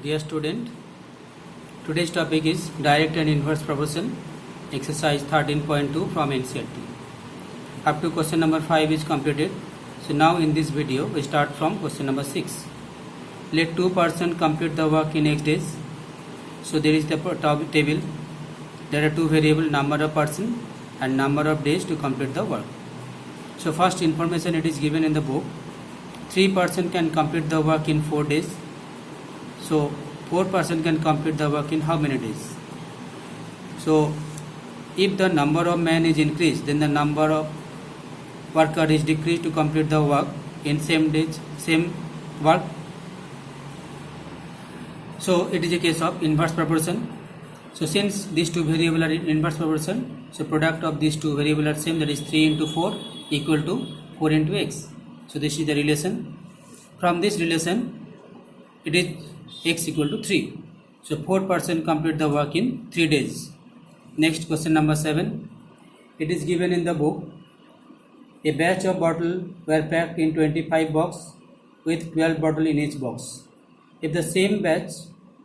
Dear student, today's topic is direct and inverse proportion, exercise 13.2 from NCERT. Up to question number 5 is completed. So now in this video we start from question number 6. Let two persons complete the work in X days. So there is the table. There are two variables, number of person and number of days to complete the work. So first information it is given in the book. 3 persons can complete the work in 4 days. So 4 persons can complete the work in how many days? So if the number of men is increased, then the number of worker is decreased to complete the work in same days, same work. So it is a case of inverse proportion. So since these two variables are in inverse proportion, so product of these two variables are same, that is 3 into 4 equal to 4 into x. So this is the relation. From this relation, it is x equal to 3. So 4 persons complete the work in 3 days. Next question number 7. It is given in the book. A batch of bottles were packed in 25 boxes with 12 bottles in each box. If the same batch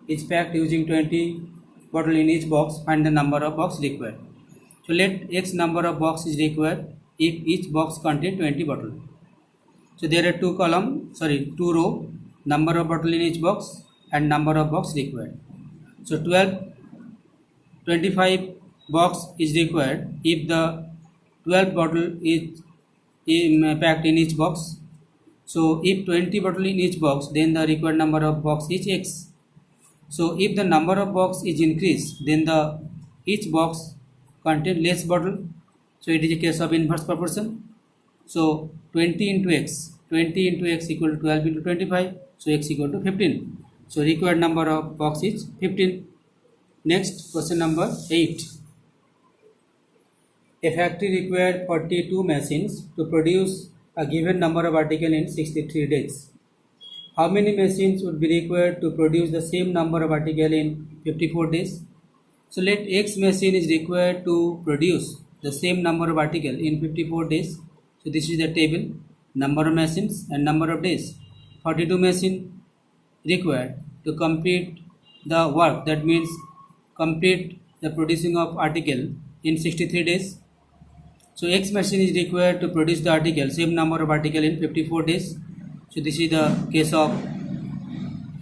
is packed using 20 bottles in each box, find the number of boxes required. So let x number of boxes is required if each box contains 20 bottles. So there are two row, number of bottles in each box and number of box required. So 25 box is required if the 12 bottle is packed in each box. So if 20 bottle in each box, then the required number of box is x. So if the number of box is increased, then the each box contain less bottle. So it is a case of inverse proportion. So 20 into x equal to 12 into 25. So x equal to 15. So required number of box is 15. Next question number 8. A factory required 42 machines to produce a given number of articles in 63 days. How many machines would be required to produce the same number of articles in 54 days? So let x machine is required to produce the same number of articles in 54 days. So this is the table, number of machines and number of days. 42 machines required to complete the work, that means complete the producing of article in 63 days. So x machine is required to produce the article, same number of article in 54 days. So this is the case of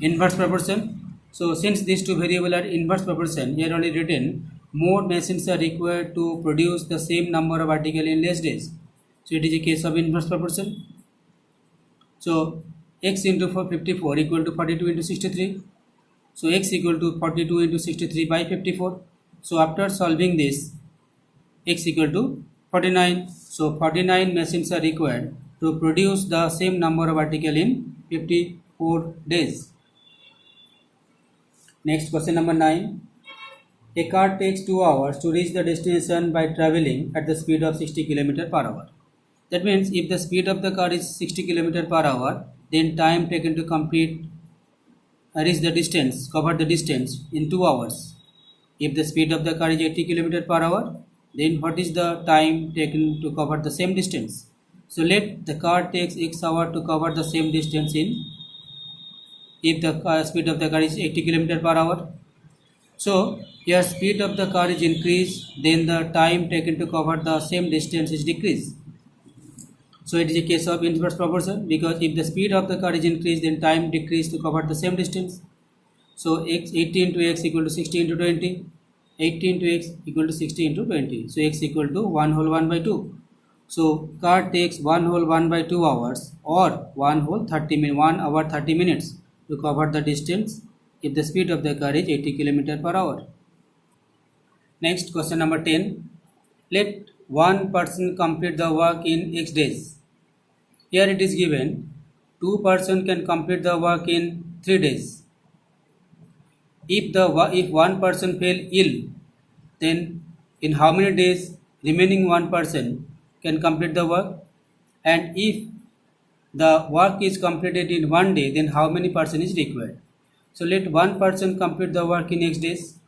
inverse proportion. So since these two variables are inverse proportion, here only written more machines are required to produce the same number of article in less days. So it is a case of inverse proportion. So x into 54 equal to 42 into 63. So x equal to 42 into 63 by 54. So after solving this, x equal to 49. So 49 machines are required to produce the same number of article in 54 days. Next question number 9. A car takes 2 hours to reach the destination by traveling at the speed of 60 km per hour. That means if the speed of the car is 60 km per hour, then time taken to complete reach the distance, cover the distance in 2 hours. If the speed of the car is 80 km per hour, then what is the time taken to cover the same distance? So let the car takes x hour to cover the same distance in, if the speed of the car is 80 km per hour. So here speed of the car is increased, then the time taken to cover the same distance is decreased. So it is a case of inverse proportion, because if the speed of the car is increased, then time decreased to cover the same distance. So 80 into x equal to 60 into 20. 80 into x equal to 60 into 20. So x equal to 1 whole 1 by 2. So car takes 1 whole 1 by 2 hours or 1 whole 1 hour 30 minutes to cover the distance if the speed of the car is 80 km per hour. Next question number 10. Let one person complete the work in x days. Here it is given 2 persons can complete the work in 3 days. If one person fell ill, then in how many days remaining one person can complete the work? And if the work is completed in 1 day, then how many person is required? So let one person complete the work in x days,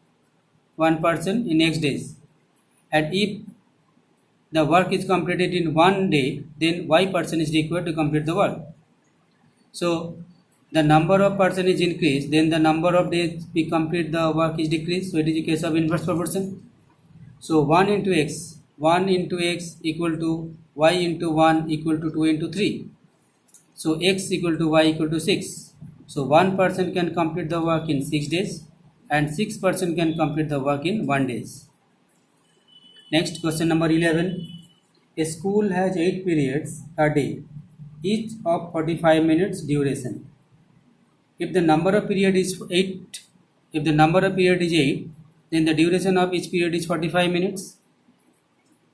one person in x days. And if the work is completed in 1 day, then y person is required to complete the work. So the number of person is increased, then the number of days we complete the work is decreased. So it is a case of inverse proportion. So 1 into x equal to y into 1 equal to 2 into 3. So x equal to y equal to 6. So 1 person can complete the work in 6 days and 6 person can complete the work in 1 day. Next, question number 11. A school has 8 periods a day, each of 45 minutes duration. If the number of period is 8, then the duration of each period is 45 minutes.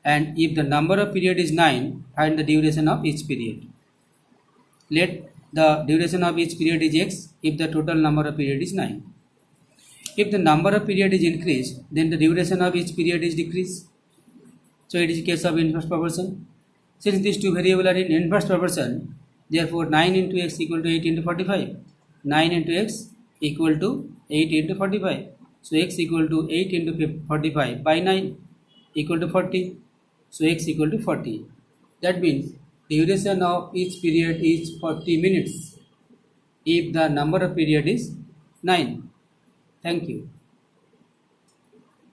And if the number of period is 9, find the duration of each period. Let the duration of each period is x if the total number of period is 9. If the number of period is increased, then the duration of each period is decreased. So it is a case of inverse proportion. Since these two variables are in inverse proportion, therefore 9 into x equal to 8 into 45. 9 into x equal to 8 into 45. So x equal to 8 into 45 by 9 equal to 40. So x equal to 40. That means duration of each period is 40 minutes if the number of period is 9. Thank you.